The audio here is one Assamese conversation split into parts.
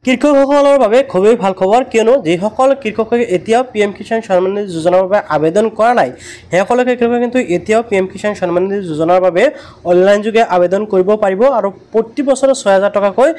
কৃষকসকলৰ বাবে খুবেই ভাল খবৰ, কিয়নো যিসকল কৃষকে এতিয়াও পিএম কিষাণ সন্মান নিধি যোজনাৰ বাবে আবেদন কৰা নাই সেইসকলে কৃষকে কিন্তু এতিয়াও পিএম কিষাণ সন্মান নিধি যোজনাৰ বাবে অনলাইন যোগে আবেদন কৰিব পাৰিব আৰু প্ৰতি বছৰে ৬০০০ টকাকৈ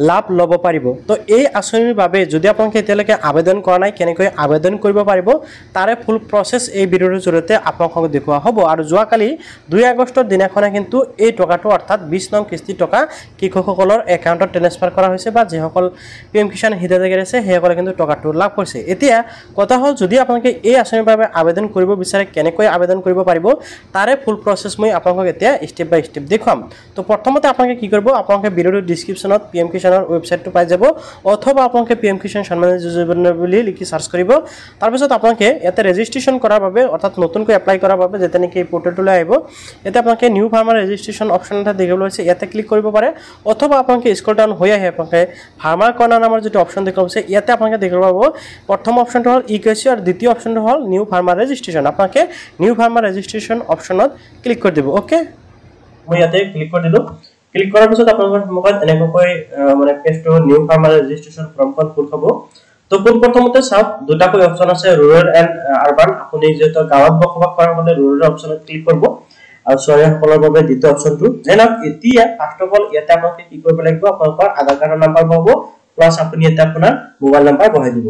লাভ ল'ব পাৰিব। তো এই আঁচনিৰ বাবে যদি আপোনালোকে এতিয়ালৈকে আবেদন কৰা নাই কেনেকৈ আবেদন কৰিব পাৰিব তাৰে ফুল প্ৰচেছ এই ভিডিঅ'ৰ জৰিয়তে আপোনালোকক দেখুওৱা হ'ব। আৰু যোৱাকালি ২ আগষ্টৰ দিনাখনে কিন্তু এই টকাটো অৰ্থাৎ ২০ নং কিস্তি টকা কৃষকসকলৰ একাউণ্টত ট্ৰেন্সফাৰ কৰা হৈছে বা যিসকল পিএম কিষাণ হিতাধিকাৰী আছে সেইসকলে কিন্তু টকাটো লাভ কৰিছে। এতিয়া কথা হ'ল যদি আপোনালোকে এই আঁচনিৰ বাবে আবেদন কৰিব বিচাৰে কেনেকৈ আবেদন কৰিব পাৰিব তাৰে ফুল প্ৰচেছ মই আপোনালোকক এতিয়া ষ্টেপ বাই ষ্টেপ দেখুৱাম। তো প্ৰথমতে আপোনালোকে কি কৰিব, আপোনালোকে ভিডিঅ'ৰ ডিছক্ৰিপশ্যনত পিএম কিষাণৰ ৱেবছাইটটো পাই যাব, অথবা আপোনালোকে পিএম কিষাণ সন্মান নিধি যোজনা বুলি লিখি চাৰ্চ কৰিব। তাৰপিছত আপোনালোকে ইয়াতে ৰেজিষ্ট্ৰেশ্যন কৰাৰ বাবে অৰ্থাৎ নতুনকৈ এপ্লাই কৰাৰ বাবে যেতিয়া নেকি এই পৰ্টেলটোলৈ আহিব ইয়াতে আপোনালোকে নিউ ফাৰ্মাৰ ৰেজিষ্ট্ৰেশ্যন অপশ্যন এটা দেখিবলৈ পাইছে, ইয়াতে ক্লিক কৰিব পাৰে, অথবা আপোনালোকে স্ক্ৰল ডাউন হৈ আহি আপোনালোকে ফাৰ্মাৰ কৰ্ণাৰ নামৰ যিটো অপশ্যন দেখা পাইছে ইয়াতে আপোনালোকে দেখিব পাব প্ৰথম অপশ্যনটো হ'ল ইকেচি আৰু দ্বিতীয় অপশ্যনটো হ'ল নিউ ফাৰ্মাৰ ৰেজিষ্ট্ৰেশ্যন। আপোনালোকে নিউ ফাৰ্মাৰ ৰেজিষ্ট্ৰেশ্যন অপশ্যনত ক্লিক কৰি দিব। অ'কে, মই ইয়াতে ক্লিক কৰি দিলোঁ। ক্লিক কৰাৰ পিছত আপোনালোকৰ সন্মুখত এনেকৈ মানে পেজটো নিউ ফাৰ্মাৰ ৰেজিষ্ট্ৰেশ্যন ফৰ্মখন খোল খাব। তো পোনপ্ৰথমতে চাওক দুটাকৈ অপশ্যন আছে, ৰুৰেল এণ্ড আৰবান। আপুনি যিহেতু গাঁৱত বসবাস কৰা হ'লে ৰুৰেল অপশ্যনত ক্লিক কৰিব আৰু চহৰীয়াসকলৰ বাবে দ্বিতীয় অপশ্যনটো। যেনক এতিয়া ফাৰ্ষ্ট অফ অল ইয়াতে আপোনালোকে কি কৰিব লাগিব, আপোনালোকৰ আধাৰ কাৰ্ডৰ নাম্বাৰ পাব প্লাছ আপুনি ইয়াতে আপোনাৰ মোবাইল নাম্বাৰ বহাই দিব।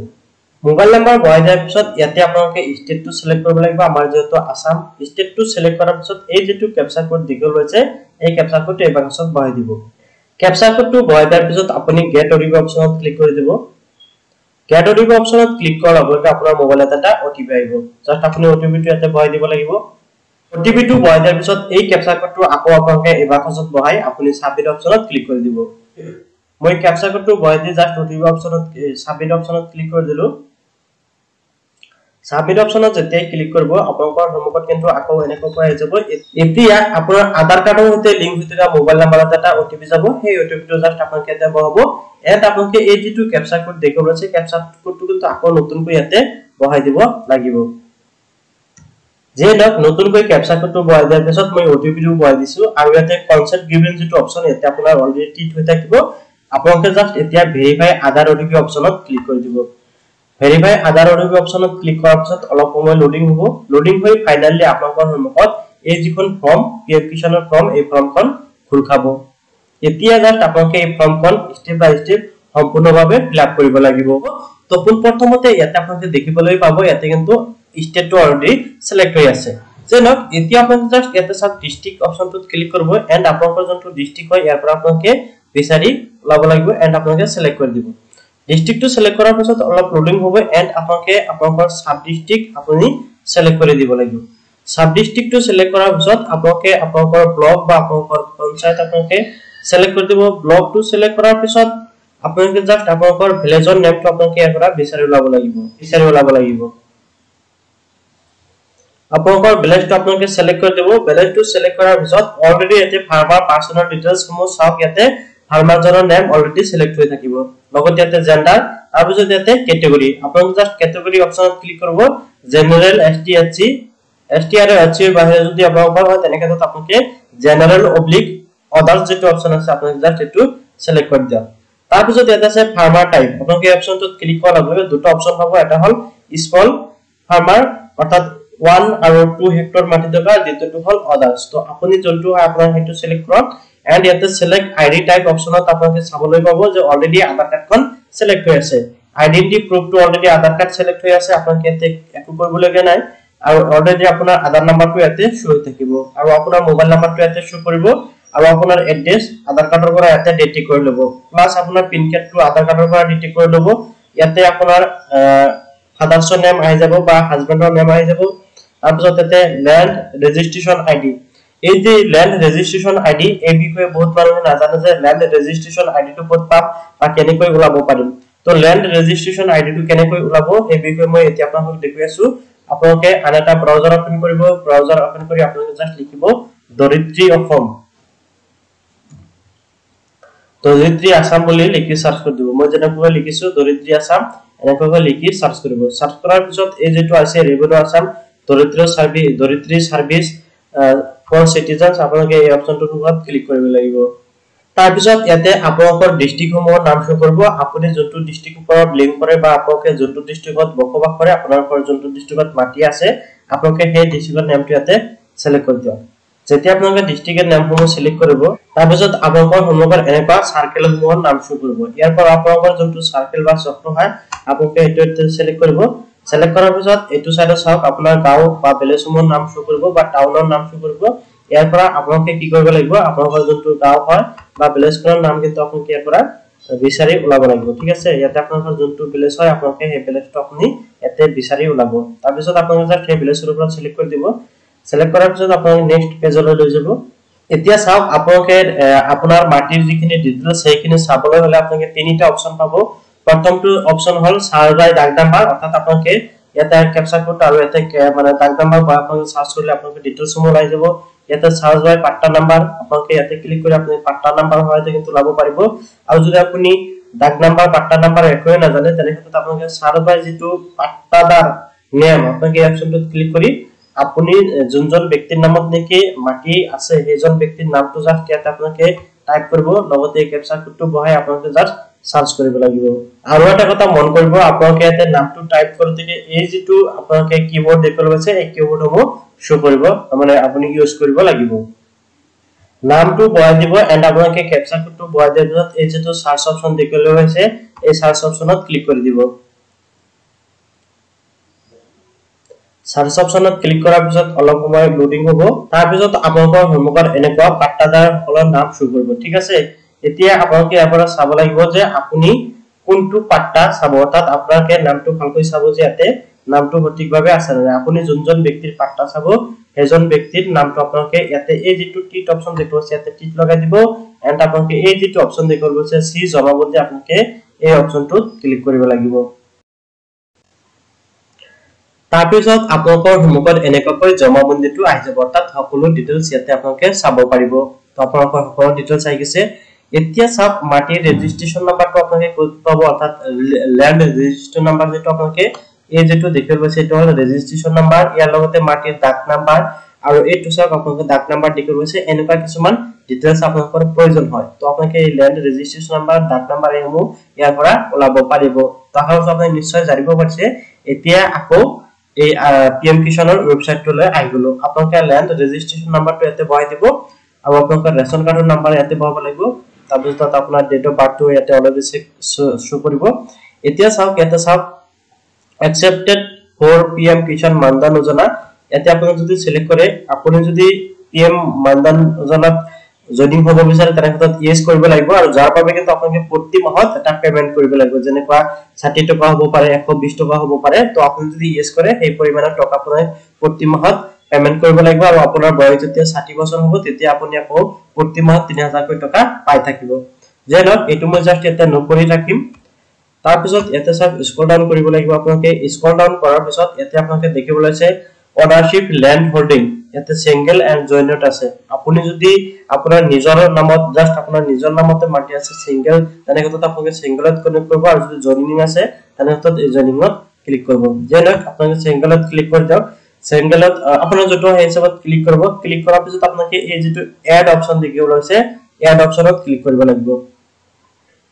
মোবাইল নাম্বাৰ বহাই দিয়াৰ পিছত ইয়াতে আপোনালোকে ষ্টেটটো সিলেক্ট কৰিব লাগিব। আমাৰ যেহেতু আসাম, ষ্টেটটো সিলেক্ট কৰাৰ পিছত এই যেটো ক্যাপচা কোড দেখিবলৈ পাইছে এই ক্যাপচা কোডটো এই বাক্সত বহাই দিব। ক্যাপচা কোডটো বহাই দিয়াৰ পিছত আপুনি গেট অটিপি অপশ্যনত ক্লিক কৰি দিব। গেট অটিপি অপশ্যনত ক্লিক কৰাৰ লগে লগে আপোনাৰ মোবাইলত এটা অটিপি আহিব, জাস্ট আপুনি অটিপিটো ইয়াতে বহাই দিব লাগিব। অটিপিটো বহাই দিয়াৰ পিছত এই ক্যাপচা কোডটো আকৌ আপোনালোকে এই বাক্সত বহাই আপুনি সাবমিট অপশ্যনত ক্লিক কৰি দিব। মই ক্যাপচা কোডটো বহাই দি জাস্ট অটিপি অপশ্যনত সাবমিট অপশ্যনত ক্লিক কৰি দিলো। সাবমিট অপশ্যনত যেতিয়া ক্লিক কৰিব আপোনালোকৰ সন্মুখত কিন্তু আকৌ এনেকৈ আহি যাব। এতিয়া আপোনাৰ আধাৰ কাৰ্ডৰ সৈতে লিংক হৈ থকা মোবাইল নাম্বাৰত এটা অটিপি যাব, সেই অটিপিটো জাস্ট আপোনালোকে ইয়াতে বহাব। এণ্ড আপোনালোকে এই যেটো ক্যাপচা কোড দেখিব আছে ক্যাপচা কোডটো কিন্তু আকৌ নতুনকৈ ইয়াতে বহাই দিব লাগিব। যে নতুনকৈ ক্যাপচা কোডটো বহাই দিয়াৰ পিছত মই অটিপিটো বহাই দিছো আৰু ইয়াতে কনসেপ্ট গিভেন যেটো অপশ্যন ইয়াতে আপোনাৰ অলৰেডি টিক হৈ থাকিব। আপোনালোকে জাস্ট এতিয়া ভেৰিফাই আধাৰ অটিপি অপশ্যনত ক্লিক কৰি দিব। ভেৰিফাই আধাৰ অটিপি অপশ্যনত ক্লিক কৰাৰ পিছত অলপ সময় লোডিং হ'ব। লোডিং হৈ ফাইনালি আপোনালোকৰ সন্মুখত এই যিখন ফৰ্ম পিএম কিষাণৰ ফৰ্ম এই ফৰ্মখন খোল খাব। এতিয়া জাস্ট আপোনালোকে এই ফৰ্মখন ষ্টেপ বাই ষ্টেপ সম্পূৰ্ণভাৱে ফিলআপ কৰিব লাগিব। তো প্ৰথমতে ইয়াতে আপোনালোকে দেখিবলৈ পাব ইয়াতে কিন্তু ষ্টেটটো অলৰেডি সিলেক্ট হৈ আছে। যেনক এতিয়া আপোনালোকে জাস্ট ইয়াতে সব ডিস্ট্ৰিক্ট অপশ্যনটোত ক্লিক কৰিব এণ্ড আপোনালোকৰ যোনটো ডিস্ট্ৰিক্ট হয় ইয়াৰ পৰা আপোনালোকে বিচাৰি লাব লাগিব এণ্ড আপোনালোকে সিলেক্ট কৰি দিব। ডিস্ট্ৰিক্টটো সিলেক্ট কৰাৰ পিছত অলপ লোডিং হ'ব এণ্ড আপোনালোকে আপোনালোকৰ সাব ডিস্ট্ৰিক্ট আপুনি সিলেক্ট কৰি দিব লাগিব। সাব ডিস্ট্ৰিক্টটো সিলেক্ট কৰাৰ পিছত আপোনালোকে আপোনালোকৰ ব্লক বা আপোনালোকৰ পঞ্চায়ত আপোনালোকে সিলেক্ট কৰি দিব। ব্লকটো সিলেক্ট কৰাৰ পিছত আপোনালোকে জাস্ট আপোনালোকৰ ভিলেজৰ নেমটো আপোনালোকে ইয়াৰ পৰা বিচাৰি ওলাব লাগিব। আপোনালোকৰ ভিলেজটো আপোনালোকে সিলেক্ট কৰি দিব। ভিলেজটো সিলেক্ট কৰাৰ পিছত অলৰেডি ইয়াতে ফাৰ্মাৰ পাৰ্সোনাল ডিটেইলছ সমূহ চাওক, ইয়াতে ফাৰ্মাৰজনৰ নেম অলৰেডি সিলেক্ট হৈ থাকিব। লগতে ইয়াতে জেন্ডাৰ তাৰ পিছত ইয়াতে ক্যাটেগৰি আপোনালোকে জাস্ট ক্যাটেগৰি অপশ্যনত ক্লিক কৰিব। জেনাৰেল এসটি এসসি এসটি আৰু এসসি ৰ বাহিৰে যদি আপোনালোকৰ হয় তেনেকৈ আপোনালোকে জেনাৰেল অবলিক আদাৰ্স যেটো অপশ্যন আছে আপোনালোকে জাস্ট এটো সিলেক্ট কৰি দিয়ক। তাৰ পিছত ইয়াতে আছে ফাৰ্মাৰ টাইপ আপোনালোকে এই অপশ্যনটোত ক্লিক কৰাৰ লগে লগে দুটা অপশ্যন পাব, এটা হ'ল স্মল ফাৰ্মাৰ অৰ্থাৎ 1 আৰু 2 হেক্টৰ মাটি থকা, দ্বিতীয়টো হ'ল আদাৰ্স। তো আপুনি যোনটো হয় আপোনাৰ হেতু সিলেক্ট কৰক এণ্ড ইয়াতে সিলেক্ট আইডি টাইপ অপশ্যনত আপোনালোকে চাবলৈ পাব যে অলৰেডি আধাৰ কাৰ্ডখন সিলেক্ট হৈ আছে। আইডেন্টিটি প্ৰুফটো অলৰেডি আধাৰ কাৰ্ড সিলেক্ট হৈ আছে, আপোনালোকে ইয়াতে একো কৰিবলগীয়া নাই আৰু অলৰেডি আপোনাৰ আধাৰ নাম্বাৰটো ইয়াতে শো হৈ থাকিব আৰু আপোনাৰ মোবাইল নাম্বাৰটো ইয়াতে শো কৰিব আৰু আপোনাৰ এড্ৰেছ আধাৰ কাৰ্ডৰ পৰা ইয়াতে ডিটেক্ট কৰি ল'ব, প্লাছ আপোনাৰ পিন কোডটো আধাৰ কাৰ্ডৰ পৰা ডিটেক্ট কৰি ল'ব। ইয়াতে আপোনাৰ ফাদাৰ্ছৰ নেম আহি যাব বা হাজবেণ্ডৰ নেম আহি যাব। তাৰপিছত ইয়াতে ল্যান্ড ৰেজিষ্ট্ৰেশ্যন আইডি, এই যে ল্যান্ড ৰেজিষ্ট্ৰেশ্যন আইডি এই বিষয়ে বহুত মানুহে নাজানে যে ল্যান্ড ৰেজিষ্ট্ৰেশ্যন আইডিটো ক'ত পাম বা কেনেকৈ ওলাব পাৰিম। তো ল্যান্ড ৰেজিষ্ট্ৰেশ্যন আইডিটো কেনেকৈ ওলাব এই বিষয়ে মই এতিয়া আপোনালোকক দেখুৱাই আছো। আপোনালোকে আন এটা ব্ৰাউজাৰ ওপেন কৰিব, ব্ৰাউজাৰ ওপেন কৰি আপোনালোকে জাস্ট লিখিব দৰিত্ৰী অসম, দৰিত্ৰী আসাম বুলি লিখি সাৰ্চ কৰি দিব। মই যেনেকৈ লিখিছো দৰিত্ৰী আসাম এনেকৈ লিখি সাৰ্চ কৰিব। সাৰ্চ কৰাৰ পিছত এই যেটো আছে ৰেভিনিউ আসাম দৰিত্ৰী সাৰ্ভিস ফৰ সিটিজেনছ আপোনালোকে এই অপশ্যনটোৰ ওপৰত ক্লিক কৰিব লাগিব। তাৰ পিছত ইয়াতে আপোনালোকৰ ডিস্ট্ৰিক্ট সমূহৰ নাম শো কৰিব আপুনি যোনটো ডিস্ট্ৰিক্ট ওপৰত লিংক কৰে বা আপোনালোকে যোনটো ডিস্ট্ৰিক্টত বসবাস কৰে আপোনালোকৰ যোনটো ডিস্ট্ৰিক্টত মাটি আছে আপোনালোকে সেই ডিস্ট্ৰিক্টৰ নামটো ইয়াতে সিলেক্ট কৰি দিয়ক যেতিয়া আপোনালোকে ডিস্ট্ৰিক্টৰ নামসমূহ সিলেক্ট কৰিব তাৰ পিছত আপোনালোকৰ সন্মুখত এনেকুৱা সাৰ্কেল সমূহৰ নাম শো কৰিব ইয়াৰ পৰা আপোনালোকৰ যোনটো সাৰ্কেল বা চক্ৰ হয় আপোনালোকে এটো সিলেক্ট কৰিব সিলেক্ট কৰাৰ পিছত এটো সাইডত চাওক আপোনাৰ গাঁও বা ভিলেজ সমূহৰ নাম শো কৰিব বা টাউনৰ নাম শো কৰিব ইয়াৰ পৰা আপোনালোকে কি কৰিব লাগিব আপোনালোকৰ যোনটো গাঁও হয় বা ভিলেজৰ নাম কিন্তু আপোনালোকে ইয়াৰ পৰা বিচাৰি উলাব লাগিব ঠিক আছে ইয়াতে আপোনালোকৰ যোনটো ভিলেজ হয় আপোনালোকে সেই ভিলেজটো আপুনি এতে বিচাৰি উলাব তাৰ পিছত আপোনালোকে জাস্ট সেই ভিলেজৰ ওপৰত সিলেক্ট কৰি দিব সিলেক্ট কৰাৰ পিছত আপোনালোকে নেক্সট পেজলৈ লৈ যাব এতিয়া চাওক আপোনালোকে আপোনাৰ মাটিৰ যিখিনি ডিটেইলছ সেইখিনি চাবলৈ হলে আপোনালোকে তিনিটা অপচন পাব প্ৰথমটো অপচন হল সাৰ্চ বাই ডাক নাম্বাৰ অৰ্থাৎ আপোনালোকে ইয়াতে ক্যাপচা কোড আৰু ইয়াতে মানে ডাক নাম্বাৰ বা আপোনালোকে সাৰ্চ কৰিলে আপোনালোকে ডিটেইলছ সমূহ ওলাই যাব ইয়াতে সাৰ্চ বাই পাট্টা নাম্বাৰ আপোনালোকে ইয়াতে ক্লিক কৰি আপুনি পাট্টা নাম্বাৰ হয়তে কিন্তু লাভ পাৰিব আৰু যদি আপুনি ডাক নাম্বাৰ পাট্টা নাম্বাৰ একোৱে নাজানে তেনেহলে আপোনালোকে সাৰ্চ বাই যেটো পাট্টাদাৰ নেম আপোনালোকে এই অপচনটোত ক্লিক কৰি আপুনি যোনজন ব্যক্তিৰ নামত নেকি মাটি আছে সেইজন ব্যক্তিৰ নামটো জাস্ট ইয়াতে আপোনালোকে টাইপ কৰিব লগতে ক্যাপচা কোডটো বহাই আপোনালোকে জাস্ট সাৰ্চ কৰিব লাগিব আৰু এটা কথা মন কৰিব আপোনালোকে ইয়াতে নামটো টাইপ কৰোতে এই যেটো আপোনালোকে কিবোৰ্ড দেখল আছে এই কিবোৰ্ডসমূহ শো কৰিব মানে আপুনি ইউজ কৰিব লাগিব নামটো বহাই দিব এন্ড আপোনালোকে ক্যাপচা কোডটো বহাই দিয়াৰ পিছত এই যেটো সাৰ্চ অপচন দেখল আছে এই সাৰ্চ অপচনত ক্লিক কৰি দিব সাৰ্চ অপচনত ক্লিক কৰাৰ পিছত অলপ সময় লোডিং হ'ব তাৰ পিছত আপোনালোকৰ সন্মুখত এনেকুৱা পাট্টাদাৰ সকলৰ নাম শো কৰিব ঠিক আছে এতিয়া আপোনালোকে ইয়াৰ চাব লাগিব যে আপুনি কোনটো পাট্টা চাব অৰ্থাৎ আপোনালোকে নামটো ভালকৈ চাব যে ইয়াতে নামটো সঠিকভাৱে আছে না আপুনি যোনজন ব্যক্তিৰ পাট্টা চাব হেজন ব্যক্তিৰ নামটো আপোনালোকে ইয়াতে এই যেটো টিক অপচন দেখো আছে ইয়াতে টিক লগাই দিব এন্ড আপোনালোকে এই যেটো অপচন দেখো আছে সি জমাবন্দী আপোনালোকে এই অপচনটোত ক্লিক কৰিব লাগিব তাৰ পিছত আপোনালোকৰ সন্মুখত এনেকৈ জমাবন্দীটো আহি যাব অৰ্থাৎ সকলো ডিটেইলছ ইয়াতে আপোনালোকে চাব পাৰিব তো আপোনালোকৰ সকলো ডিটেইলছ আহি গৈছে এতিয়া সব মাটিৰ ৰেজিষ্ট্ৰেচন নাম্বাৰটো আপোনালোকে ক'ত পাব অৰ্থাৎ ল্যান্ড ৰেজিষ্ট্ৰেচন নাম্বাৰ যেটো আপোনালোকে এই যেটো দেখিব আছে এটো হল ৰেজিষ্ট্ৰেচন নাম্বাৰ ইয়াৰ লগতে মাটিৰ ডাক নাম্বাৰ আৰু এইটো সব আপোনালোকে ডাক নাম্বাৰ দেখিব আছে এনেকুৱা কিছুমান ডিটেইলছ আপোনালোকৰ প্ৰয়োজন হয় তো আপোনালোকে এই ল্যান্ড ৰেজিষ্ট্ৰেচন নাম্বাৰ ডাক নাম্বাৰ এসমূহ ইয়াৰ পৰা ওলাব পাৰিব তাহাৰ আপুনি নিশ্চয় জানিব পাৰিছে এতিয়া আকৌ এই পিএম কিষাণৰ ওয়েবসাইটটোলৈ আহিগলো আপোনালোকে ল্যান্ড ৰেজিষ্ট্ৰেচন নাম্বাৰটো ইয়াতে বহাই দিব আৰু আপোনালোকৰ ৰেশন কাৰ্ডৰ নাম্বাৰ ইয়াতে বহাব লাগিব তাৰপিছত আপোনাৰ ডেট অফ বাৰ্থটো ইয়াতে অলৰেডি শো কৰিব এতিয়া চাওক ইয়াতে চাওক accepted for PM Kishan Mandan Yojana ইয়াতে আপুনি যদি সিলেক্ট কৰে আপুনি যদি PM Mandan Yojana জয়নিং হ'ব বিচাৰে তাৰ ক্ষেত্ৰত ইয়েস কৰিব লাগিব আৰু যাৰ বাবে কিন্তু আপোনালোকে প্ৰতি মাহত এটা পেমেন্ট কৰিব লাগিব যেনেকুৱা 60 টকা হ'ব পাৰে 120 টকা হ'ব পাৰে তো আপুনি যদি ইয়েস কৰে এই পৰিমাণৰ টকা আপুনি প্ৰতি মাহত পেমেন্ট কৰিব লাগিব আৰু আপোনাৰ বয়স যেতিয়া 60 বছৰ হ'ব তেতিয়া আপুনি আকৌ প্ৰতি মাহত 3000 টকা পাই থাকিব যেনক এটো মই জাস্ট এটা নকৰি ৰাখিম তাৰ পিছত এতে সব স্ক্ৰল ডাউন কৰিব লাগিব আপোনালোকে স্ক্ৰল ডাউন কৰাৰ পিছত এতে আপোনালোকে দেখিব লৈছে ওনাৰশিপ ল্যান্ড হোল্ডিং এতে সিঙ্গেল এন্ড জয়েন্ট আছে আপুনি যদি আপোনাৰ নিজৰ নামত জাস্ট আপোনাৰ নিজৰ নামতে মাটি আছে সিঙ্গেল তেনে ক্ষেত্ৰত আপোনালোকে সিঙ্গেলত কনেক্ট কৰিব আৰু যদি জয়েনিং আছে তেনে ক্ষেত্ৰত জয়েনিংত ক্লিক কৰিব যেনক আপোনালোকে সিঙ্গেলত ক্লিক কৰি দিয়ক সিঙ্গেলত আপোনাৰ যেটো হিচাপত ক্লিক কৰিব ক্লিক কৰাৰ পিছত আপোনালোকে এই যেটো এড অপচন দেখিব লৈছে এড অপচনত ক্লিক কৰিব লাগিব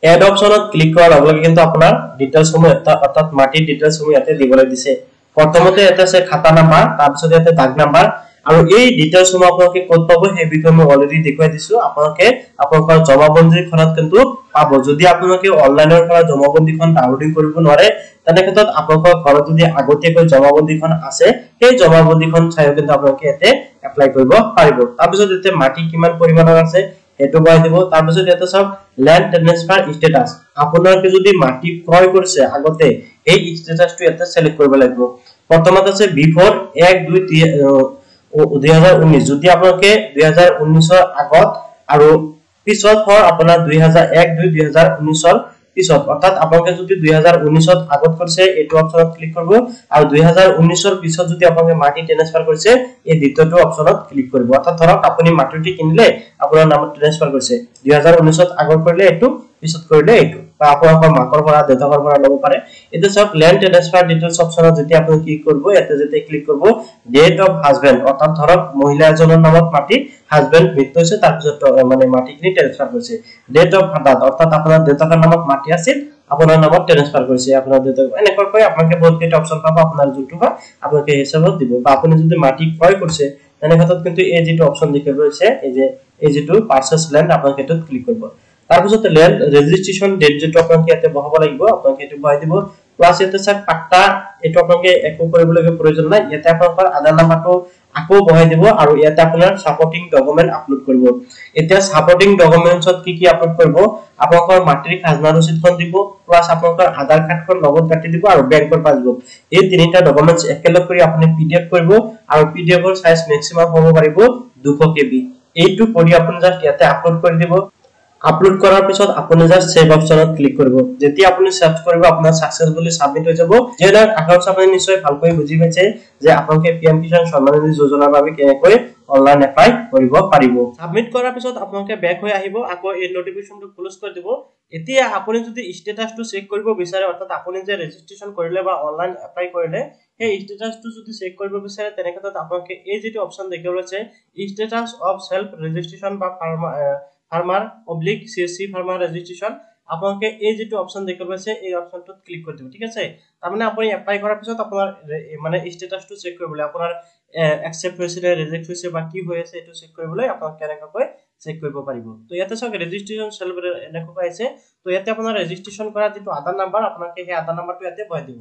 এড অপচনত ক্লিক কৰাৰ লগে লগে কিন্তু আপোনাৰ ডিটেইলছ সমূহ অৰ্থাৎ মাটিৰ ডিটেইলছ সমূহ ইয়াতে দিবলৈ দিছে প্ৰথমতে এটা আছে খাতা নাম্বাৰ তাৰ পিছত ইয়াতে ডাক নাম্বাৰ আৰু এই ডিটেইলছ সমূহ আপোনালোকে ক'ত পাব সেই বিষয়ে মই অলৰেডি দেখুৱাই দিছো আপোনালোকে আপোনালোকৰ জমাবন্দীখনত কিন্তু পাব যদি আপোনালোকে অনলাইনৰ পৰা জমাবন্দীখন ডাউনলোডিং কৰিব নোৱাৰে তেনে ক্ষেত্ৰত আপোনালোকৰ ঘৰত যদি আগতীয়াকৈ জমাবন্দীখন আছে সেই জমাবন্দীখন চাইও কিন্তু আপোনালোকে ইয়াতে এপ্লাই কৰিব পাৰিব তাৰ পিছত ইয়াতে মাটি কিমান পৰিমাণৰ আছে এটো বহাই দিব তাৰ পিছত ইয়াতে সব ল্যান্ড ট্ৰান্সফাৰ ষ্টেটাস আপোনালোকে যদি মাটি ক্ৰয় কৰিছে আগতে এই ষ্টেটাসটো ইয়াতে সিলেক্ট কৰিব লাগিব প্ৰথমত আছে বিফৰ 1/2/2019 যদি আপোনালোকে 2019 ৰ আগত আৰু পিছত ফৰ আপোনাৰ 2001/2/2019 ৰ পিছত অৰ্থাৎ আপোনালোকে যদি 2019 ত আগত কৰিছে এটো অপচনত ক্লিক কৰিব আৰু 2019 ৰ পিছত যদি আপোনালোকে মাটি ট্ৰান্সফাৰ কৰিছে এই দ্বিতীয়টো অপচনত ক্লিক কৰিব অৰ্থাৎ ধৰক আপুনি মাটিটি কিনিলে আপোনাৰ নামত ট্ৰান্সফাৰ কৰিছে 2019 ত আগত কৰিলে এটো পিছত কৰিলে এটো বা আপোনালোকৰ মাকৰ পৰা দেউতাকৰ পৰা ল'ব পাৰে এতিয়া সব ল্যান্ড ট্ৰান্সফাৰ ডিটেইলস অপশনত যেতিয়া আপুনি কি কৰিব এতে যেতিয়া ক্লিক কৰিব ডেট অফ হাজবেন্ড অৰ্থাৎ ধৰক মহিলা এজনৰ নামত মাটি হাজবেন্ড মৃত্যু হৈছে তাৰ পিছত মানে মাটিখিনি ট্ৰান্সফাৰ কৰিছে ডেট অফ ফাদাৰ অৰ্থাৎ আপোনাৰ দেউতাকৰ নামত মাটি আছিল আপোনাৰ নামত ট্ৰান্সফাৰ কৰিছে আপোনাৰ দেউতাক এনেকৈ আপোনাক বহুত কেইটা অপশন পাব আপোনাৰ যোনটো হয় আপোনাক হিচাপত দিব বা আপুনি যদি মাটি ক্ৰয় কৰিছে তেনে ক্ষেত্ৰত কিন্তু এই যেটো অপশন দেখি ৰৈছে এই যেটো পাৰচেস ল্যান্ড আপোনাক এটোত ক্লিক কৰিব তাৰ পিছত ল্যান্ড ৰেজিস্ট্ৰেশন ডেট যেটো আপোনাক ইয়াতে বহাব লাগিব আপোনাক এটো বহাই দিব প্লাস ইয়াতে স্যার পাট্টা এটো আপোনাক একো কৰিবলগীয়া প্ৰয়োজন নাই ইয়াতে আপোনাক আধাৰ নাম্বাৰটো আকৌ বহাই দিব আৰু ইয়াতে আপোনাৰ সাপোৰ্টিং ডকুমেন্ট আপলোড কৰিব এতিয়া সাপোৰ্টিং ডকুমেন্টছত কি আপলোড কৰিব আপোনাকৰ মাটিৰ খাজনা ৰচিদখন দিব প্লাস আপোনাকৰ আধাৰ কাৰ্ডখন লগত কাটি দিব আৰু বেংকৰ পাছবুক এই তিনিটা ডকুমেন্টস একেলগ কৰি আপুনি পিডিএফ কৰিব আৰু পিডিএফৰ সাইজ ম্যাক্সিমাম হ'ব পাৰিব 200 কেবি এইটো কৰি আপুনি জাস্ট ইয়াতে আপলোড কৰি দিব আপলোড কৰাৰ পিছত আপুনি জাস্ট সেভ অপশনত ক্লিক কৰিব যেতিয়া আপুনি সেভ কৰিব আপোনাৰ সাকসেসফুলি সাবমিট হৈ যাব যেনে আকাউন্ট আপুনি নিশ্চয় ভালকৈ বুজি পাইছে যে আপোনালোকে পিএম কিষাণ সম্মান নিধি যোজনাৰ বাবে কেনেকৈ অনলাইন এপ্লাই কৰিব পাৰিব সাবমিট কৰাৰ পিছত আপোনালোকে ব্যাক হৈ আহিব আকৌ এই নোটিফিকেশনটো ক্লোজ কৰি দিব এতিয়া আপুনি যদি স্ট্যাটাসটো চেক কৰিব বিচাৰে অৰ্থাৎ আপুনি যে ৰেজিস্ট্ৰেশন কৰিলে বা অনলাইন এপ্লাই কৰিলে এই স্ট্যাটাসটো যদি চেক কৰিব বিচাৰে তেনে ক্ষেত্ৰত আপোনালোকে এই যেটো অপশন দেখিবলৈ আছে স্ট্যাটাস অফ সেলফ ৰেজিস্ট্ৰেশন বা ফাৰ্মাৰ অবলিক সিএসসি ফাৰ্মাৰ ৰেজিস্ট্ৰেশন আপোনালোকে এই যেটো অপশন দেখিব আছে এই অপশনটোত ক্লিক কৰি দিব ঠিক আছে তাৰমানে আপুনি এপ্লাই কৰাৰ পিছত আপোনাৰ মানে স্ট্যাটাসটো চেক কৰিবলৈ আপোনাৰ একসেপ্ট হৈছে নে ৰিজেক্ট হৈছে বা কি হৈ আছে এটো চেক কৰিবলৈ আপোনাক কেনেকৈ চেক কৰিব পাৰিব তো ইয়াতে সক ৰেজিস্ট্ৰেশন সেলফ এনেকৈ আছে তো ইয়াতে আপোনাৰ ৰেজিস্ট্ৰেশন কৰা যেটো আধাৰ নাম্বাৰ আপোনাকে সেই আধাৰ নাম্বাৰটো ইয়াতে বহাই দিব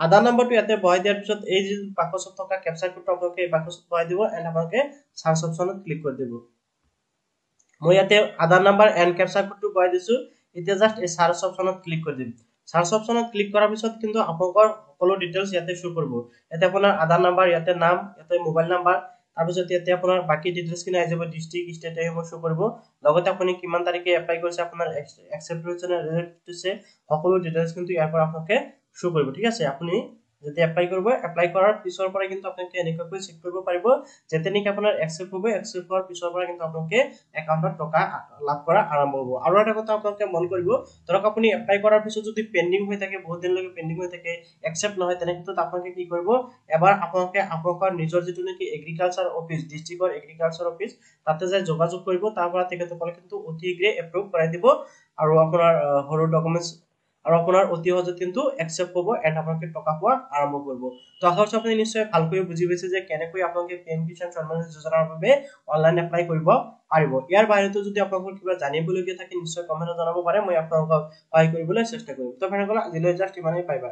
আধাৰ নাম্বাৰটো ইয়াতে বহাই দিয়াৰ পিছত এই যে বাকচত থকা ক্যাপচা কোডটো আপোনালোকে এই বাকচত বহাই দিব এন্ড আপোনালোকে সার্চ অপশনত ক্লিক কৰি দিব মই ইয়াতে আধাৰ নাম্বাৰ এন্ড ক্যাপচা কোডটো বহাই দিছো এতিয়া জাস্ট এই সাৰ্চ অপশনত ক্লিক কৰি দিম সাৰ্চ অপশনত ক্লিক কৰাৰ পিছত কিন্তু আপোনালোকৰ সকলো ডিটেইলস ইয়াতে শো কৰিব ইয়াতে আপোনাৰ আধাৰ নাম্বাৰ ইয়াতে নাম ইয়াতে মোবাইল নাম্বাৰ তাৰ পিছত ইয়াতে আপোনাৰ বাকি ডিটেইলস কিনে আহি যাব ডিস্ট্ৰিক্ট ষ্টেট এইবোৰ শো কৰিব লগতে আপুনি কিমান তাৰিখে এপ্লাই কৰিছে আপোনাৰ একসেপ্ট হৈছে নে ৰিজেক্ট হৈছে সকলো ডিটেইলস কিন্তু ইয়াৰ পৰা আপোনালোকে শো কৰিব ঠিক আছে আপুনি যদি এপ্লাই কৰিব এপ্লাই কৰাৰ পিছৰ পৰা কিন্তু আপোনালোকে এনেকৈ চেক কৰিব পাৰিব যেতেনিক আপোনাৰ একসেপ্ট হ'ব একসেপ্ট হোৱাৰ পিছৰ পৰা কিন্তু আপোনালোকে একাউন্টত টকা লাভ কৰা আৰম্ভ হ'ব আৰু এটা কথা আপোনালোকে মন কৰিব ধৰক আপুনি এপ্লাই কৰাৰ পিছত যদি পেন্ডিং হৈ থাকে বহুত দিনলৈকে পেন্ডিং হৈ থাকে একসেপ্ট নহয় তেনে ক্ষেত্ৰত আপোনালোকে কি কৰিব এবাৰ আপোনালোকে আপোনালোকৰ নিজৰ যেটো নেকি এগ্ৰিকালচাৰ অফিস ডিস্ট্ৰিক্টৰ এগ্ৰিকালচাৰ অফিস তাতে যাই যোগাযোগ কৰিব তাৰ পৰা তেখেতসকলে কিন্তু অতি শীঘ্ৰে এপ্ৰুভ কৰাই দিব আৰু আপোনাৰ হৰু ডকুমেন্টস আৰু আপোনাৰ অতি সহজে কিন্তু একসেপ্ট হ'ব এন্ড আপোনালোকে টকা পোৱা আৰম্ভ কৰিব তো আশা কৰোঁ আপুনি নিশ্চয় ভালকৈ বুজি পাইছে যে কেনেকৈ আপোনালোকে পিএম কিষাণ সম্মান নিধি যোজনাৰ বাবে অনলাইন এপ্লাই কৰিব পাৰিব ইয়াৰ বাহিৰতো যদি আপোনালোকৰ কিবা জানিবলগীয়া থাকে নিশ্চয় কমেন্টত জনাব পাৰে মই আপোনালোকক সহায় কৰিবলৈ চেষ্টা কৰিম তো ফ্ৰেণ্ডসকল আজিলৈ জাস্ট ইমানেই পাইবা